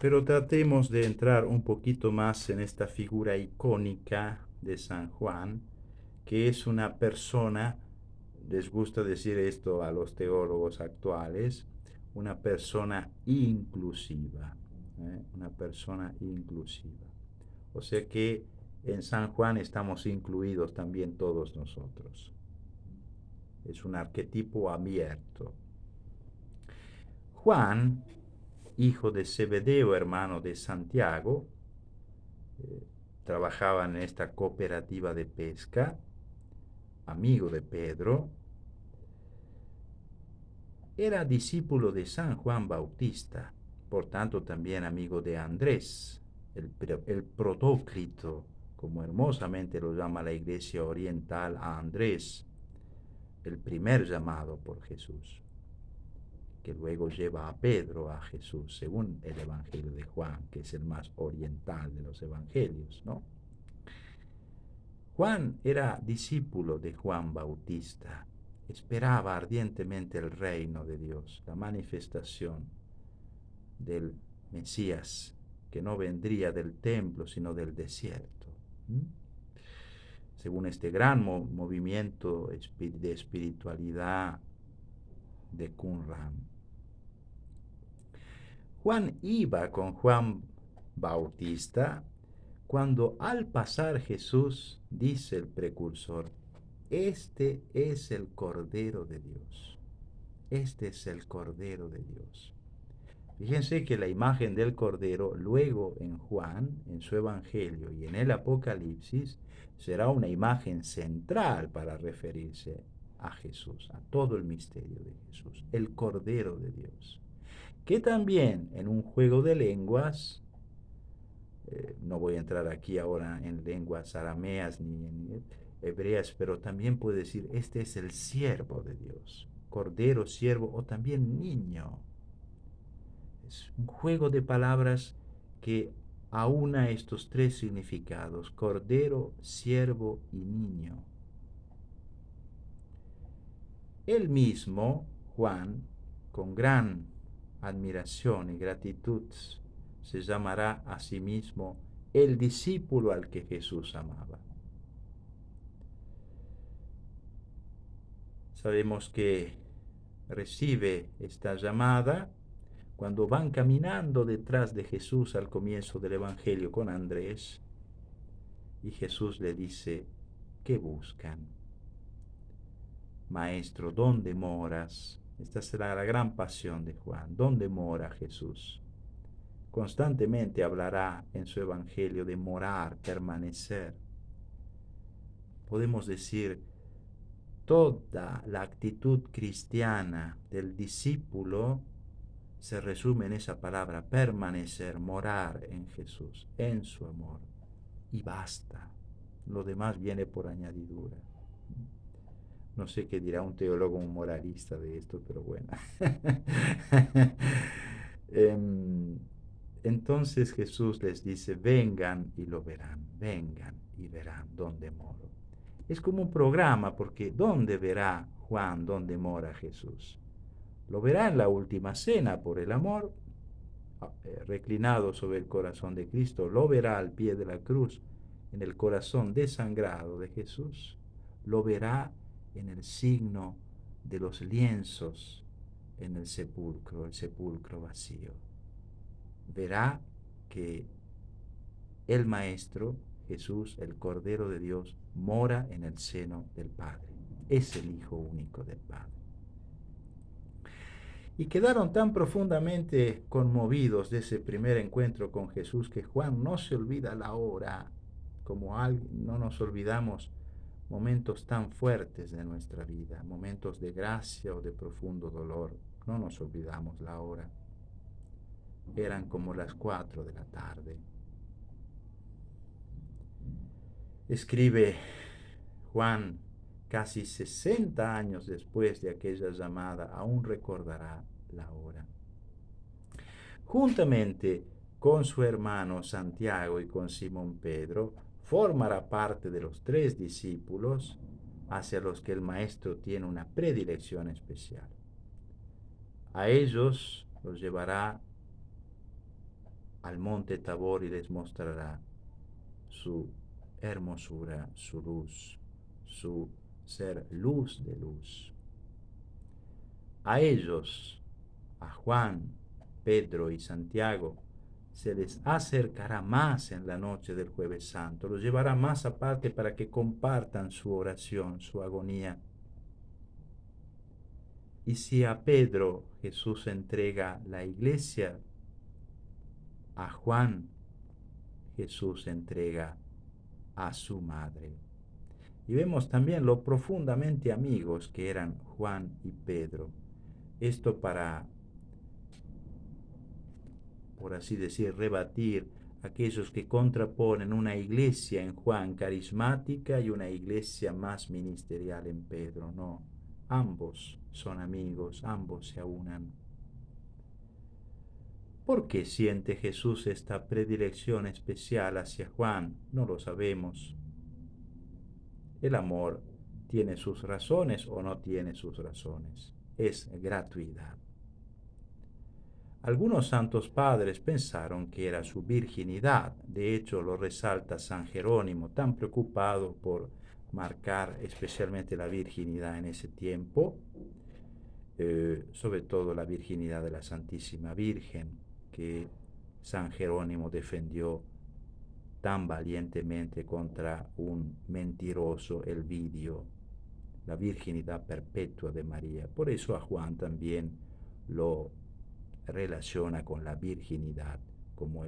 Pero tratemos de entrar un poquito más en esta figura icónica de San Juan, que es una persona, les gusta decir esto a los teólogos actuales, una persona inclusiva, una persona inclusiva. O sea que en San Juan estamos incluidos también todos nosotros. Es un arquetipo abierto. Juan, hijo de Zebedeo, hermano de Santiago, eh, trabajaba en esta cooperativa de pesca, amigo de Pedro, era discípulo de San Juan Bautista, por tanto también amigo de Andrés, el protócrito, como hermosamente lo llama la Iglesia Oriental a Andrés, el primer llamado por Jesús, que luego lleva a Pedro a Jesús, según el Evangelio de Juan, que es el más oriental de los evangelios, ¿no? Juan era discípulo de Juan Bautista, esperaba ardientemente el reino de Dios, la manifestación del Mesías, que no vendría del templo, sino del desierto. ¿Mm? Según este gran movimiento de espiritualidad de Qumran. Juan iba con Juan Bautista cuando al pasar Jesús dice el precursor, este es el Cordero de Dios. Este es el Cordero de Dios. Fíjense que la imagen del Cordero luego en Juan, en su Evangelio y en el Apocalipsis, será una imagen central para referirse a Jesús, a todo el misterio de Jesús, el Cordero de Dios. Que también en un juego de lenguas, no voy a entrar aquí ahora en lenguas arameas ni en hebreas, pero también puede decir, este es el siervo de Dios, Cordero, siervo o también niño. Es un juego de palabras que aúna estos tres significados, cordero, siervo y niño. Él mismo, Juan, con gran admiración y gratitud, se llamará a sí mismo el discípulo al que Jesús amaba. Sabemos que recibe esta llamada cuando van caminando detrás de Jesús al comienzo del Evangelio con Andrés, y Jesús le dice, ¿qué buscan? Maestro, ¿dónde moras? Esta será la gran pasión de Juan. ¿Dónde mora Jesús? Constantemente hablará en su Evangelio de morar, permanecer. Podemos decir, toda la actitud cristiana del discípulo se resume en esa palabra, permanecer, morar en Jesús, en su amor. Y basta. Lo demás viene por añadidura. No sé qué dirá un teólogo, un moralista de esto, pero bueno. Em, entonces Jesús les dice, vengan y lo verán, vengan y verán dónde moro. Es como un programa, porque ¿dónde verá Juan dónde mora Jesús? Lo verá en la última cena por el amor, reclinado sobre el corazón de Cristo, lo verá al pie de la cruz, en el corazón desangrado de Jesús, lo verá en el signo de los lienzos en el sepulcro vacío. Verá que el Maestro, Jesús, el Cordero de Dios, mora en el seno del Padre. Es el Hijo único del Padre. Y quedaron tan profundamente conmovidos de ese primer encuentro con Jesús que Juan no se olvida la hora, como no nos olvidamos momentos tan fuertes de nuestra vida, momentos de gracia o de profundo dolor, no nos olvidamos la hora. Eran como las 4 de la tarde. Escribe Juan, casi 60 años después de aquella llamada, aún recordará la hora. Juntamente con su hermano Santiago y con Simón Pedro, formará parte de los tres discípulos hacia los que el Maestro tiene una predilección especial. A ellos los llevará al monte Tabor y les mostrará su hermosura, su luz, su ser luz de luz. A ellos, a Juan, Pedro y Santiago, se les acercará más en la noche del Jueves Santo, los llevará más aparte para que compartan su oración, su agonía. Y si a Pedro Jesús entrega la iglesia, a Juan Jesús entrega a su madre. Y vemos también lo profundamente amigos que eran Juan y Pedro. Esto para, por así decir, rebatir aquellos que contraponen una iglesia en Juan carismática y una iglesia más ministerial en Pedro. No, ambos son amigos, ambos se aunan. ¿Por qué siente Jesús esta predilección especial hacia Juan? No lo sabemos. El amor tiene sus razones o no tiene sus razones. Es gratuidad. Algunos santos padres pensaron que era su virginidad. De hecho, lo resalta San Jerónimo, tan preocupado por marcar especialmente la virginidad en ese tiempo, sobre todo la virginidad de la Santísima Virgen, que San Jerónimo defendió tan valientemente contra un mentiroso Elvidio, la virginidad perpetua de María. Por eso a Juan también lo relaciona con la virginidad como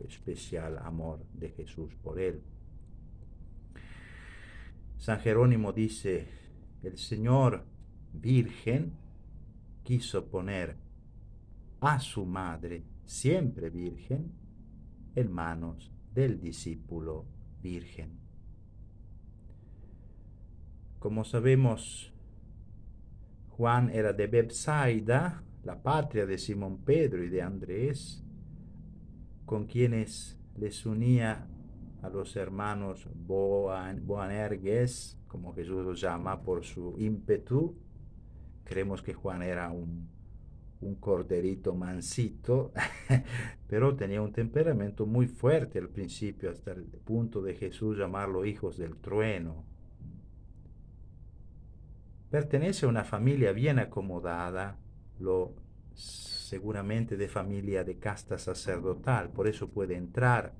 especial amor de Jesús por él. San Jerónimo dice, el Señor Virgen quiso poner a su madre, siempre virgen, en manos del discípulo virgen. Como sabemos, Juan era de Bethsaida, la patria de Simón Pedro y de Andrés, con quienes les unía a los hermanos Boanerges, como Jesús los llama por su ímpetu. Creemos que Juan era un corderito mansito, pero tenía un temperamento muy fuerte al principio, hasta el punto de Jesús llamarlo hijos del trueno. Pertenece a una familia bien acomodada, seguramente de familia de casta sacerdotal, por eso puede entrar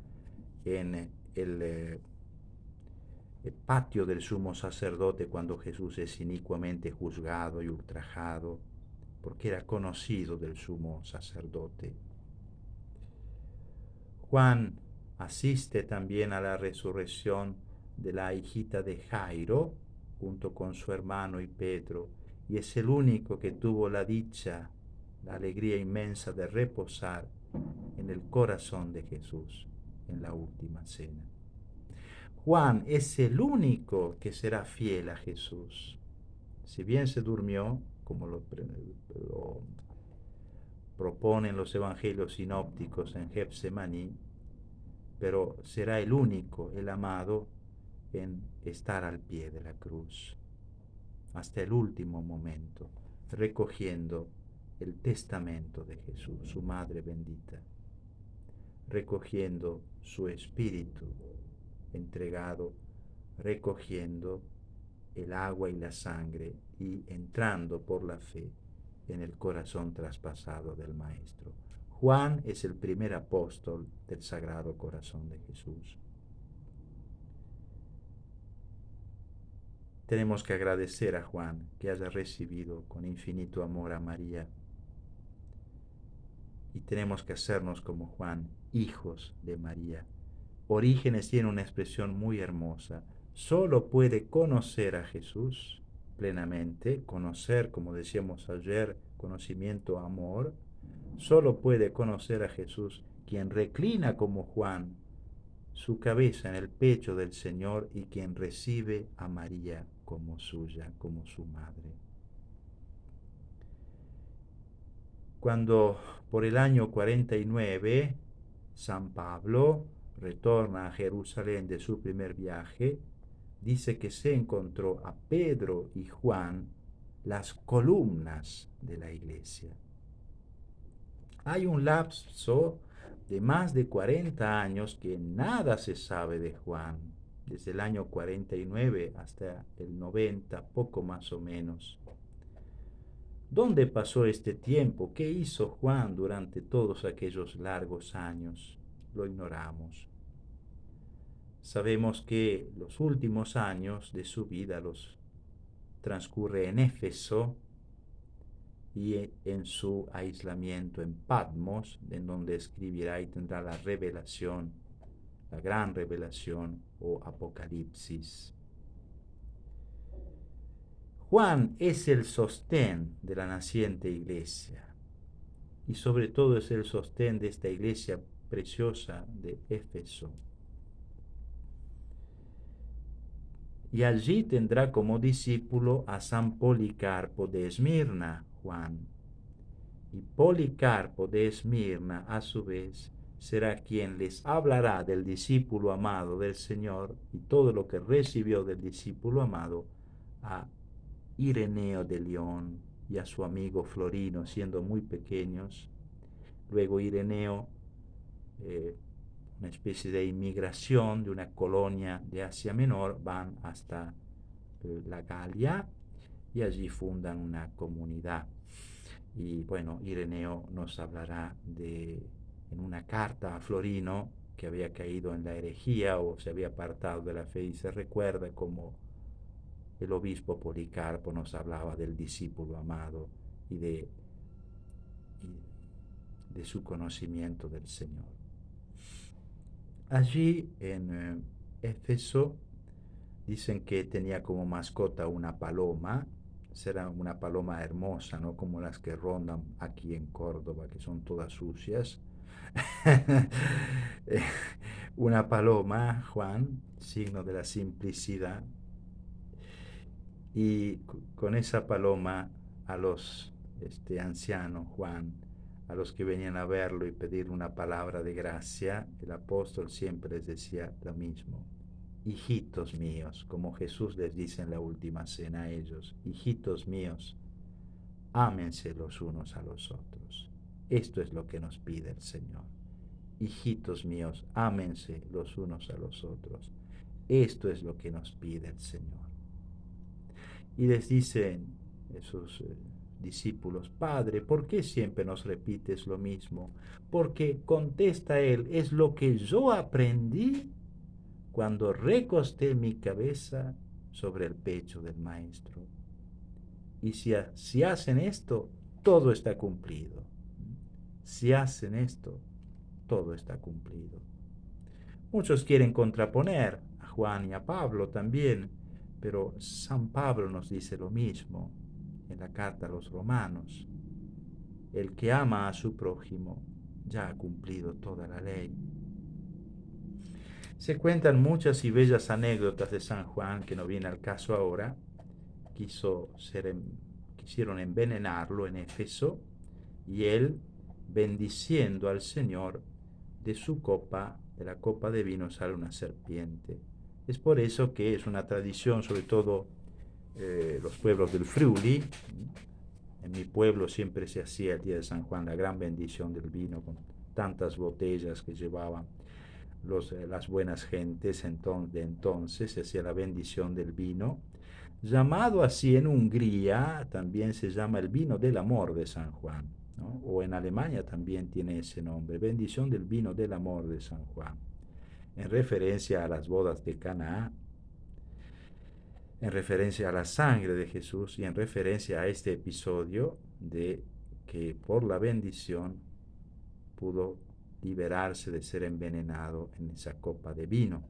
en el patio del sumo sacerdote cuando Jesús es inicuamente juzgado y ultrajado, porque era conocido del sumo sacerdote. Juan asiste también a la resurrección de la hijita de Jairo, junto con su hermano y Pedro, y es el único que tuvo la dicha, la alegría inmensa de reposar en el corazón de Jesús en la última cena. Juan es el único que será fiel a Jesús. Si bien se durmió, como lo proponen los evangelios sinópticos en Getsemaní, pero será el único, el amado, en estar al pie de la cruz, hasta el último momento, recogiendo el testamento de Jesús, su Madre bendita, recogiendo su espíritu entregado, recogiendo el agua y la sangre y entrando por la fe en el corazón traspasado del Maestro. Juan es el primer apóstol del Sagrado Corazón de Jesús. Tenemos que agradecer a Juan que haya recibido con infinito amor a María. Y tenemos que hacernos como Juan, hijos de María. Orígenes tiene una expresión muy hermosa. Solo puede conocer a Jesús plenamente, conocer, como decíamos ayer, conocimiento, amor. Solo puede conocer a Jesús quien reclina como Juan su cabeza en el pecho del Señor y quien recibe a María como suya, como su madre. Cuando por el año 49 San Pablo retorna a Jerusalén de su primer viaje, dice que se encontró a Pedro y Juan, las columnas de la iglesia. Hay un lapso de más de 40 años que nada se sabe de Juan, desde el año 49 hasta el 90, poco más o menos. ¿Dónde pasó este tiempo? ¿Qué hizo Juan durante todos aquellos largos años? Lo ignoramos. Sabemos que los últimos años de su vida los transcurre en Éfeso y en su aislamiento en Patmos, en donde escribirá y tendrá la revelación, la gran revelación o Apocalipsis. Juan es el sostén de la naciente iglesia y sobre todo es el sostén de esta iglesia preciosa de Éfeso. Y allí tendrá como discípulo a San Policarpo de Esmirna, Juan. Y Policarpo de Esmirna, a su vez, será quien les hablará del discípulo amado del Señor y todo lo que recibió del discípulo amado a Ireneo de León y a su amigo Florino, siendo muy pequeños. Luego Ireneo, una especie de inmigración de una colonia de Asia Menor, van hasta la Galia y allí fundan una comunidad. Y bueno, Ireneo nos hablará en una carta a Florino, que había caído en la herejía o se había apartado de la fe, y se recuerda como el obispo Policarpo nos hablaba del discípulo amado y de su conocimiento del Señor. Allí en Éfeso dicen que tenía como mascota una paloma. Será una paloma hermosa, no como las que rondan aquí en Córdoba, que son todas sucias. Una paloma, Juan, signo de la simplicidad. Y con esa paloma a los ancianos, Juan, a los que venían a verlo y pedir una palabra de gracia, el apóstol siempre les decía lo mismo: hijitos míos, como Jesús les dice en la última cena a ellos: hijitos míos, ámense los unos a los otros. Esto es lo que nos pide el Señor. Hijitos míos, ámense los unos a los otros. Esto es lo que nos pide el Señor. Y les dicen esos discípulos: Padre, ¿por qué siempre nos repites lo mismo? Porque, contesta él, es lo que yo aprendí cuando recosté mi cabeza sobre el pecho del Maestro. Y si hacen esto, todo está cumplido. Si hacen esto, todo está cumplido. Muchos quieren contraponer a Juan y a Pablo también, pero San Pablo nos dice lo mismo en la carta a los Romanos: el que ama a su prójimo ya ha cumplido toda la ley. Se cuentan muchas y bellas anécdotas de San Juan, que no viene al caso ahora. Quisieron envenenarlo en Éfeso, y él, bendiciendo al Señor, de su copa, de la copa de vino, sale una serpiente. Es por eso que es una tradición, sobre todo los pueblos del Friuli. En mi pueblo siempre se hacía el día de San Juan la gran bendición del vino, con tantas botellas que llevaban las buenas gentes de entonces. Se hacía la bendición del vino, llamado así en Hungría. También se llama el vino del amor de San Juan, ¿no? O en Alemania también tiene ese nombre: bendición del vino del amor de San Juan, en referencia a las bodas de Caná, en referencia a la sangre de Jesús y en referencia a este episodio de que por la bendición pudo liberarse de ser envenenado en esa copa de vino.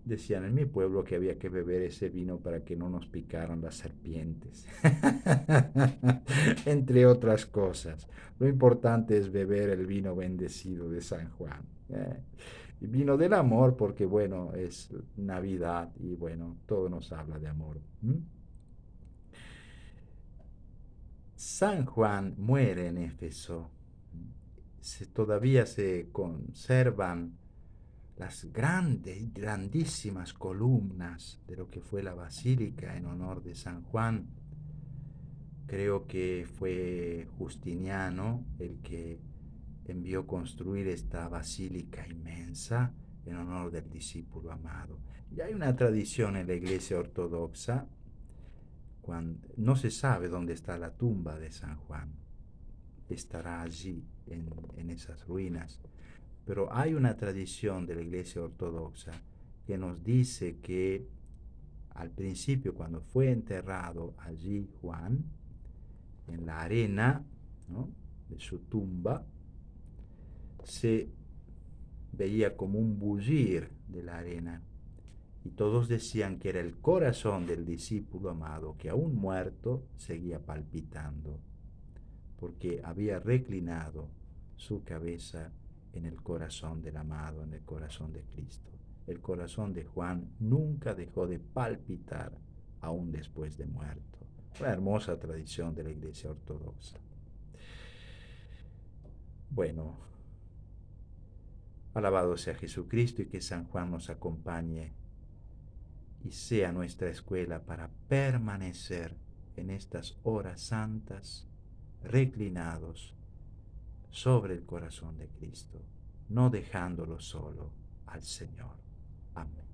Decían en mi pueblo que había que beber ese vino para que no nos picaran las serpientes, entre otras cosas. Lo importante es beber el vino bendecido de San Juan. Y vino del amor, porque bueno, es Navidad y bueno, todo nos habla de amor. San Juan muere en Éfeso. Todavía se conservan las grandísimas columnas de lo que fue la basílica en honor de San Juan. Creo que fue Justiniano el que envió construir esta basílica inmensa en honor del discípulo amado. Y hay una tradición en la Iglesia Ortodoxa, cuando no se sabe dónde está la tumba de San Juan, estará allí en esas ruinas, pero hay una tradición de la Iglesia Ortodoxa que nos dice que al principio, cuando fue enterrado allí Juan, en la arena, ¿no?, de su tumba, se veía como un bullir de la arena, y todos decían que era el corazón del discípulo amado, que aún muerto seguía palpitando, porque había reclinado su cabeza en el corazón del amado, en el corazón de Cristo. El corazón de Juan nunca dejó de palpitar, aún después de muerto. Una hermosa tradición de la Iglesia Ortodoxa. Bueno, alabado sea Jesucristo, y que San Juan nos acompañe y sea nuestra escuela para permanecer en estas horas santas reclinados sobre el corazón de Cristo, no dejándolo solo al Señor. Amén.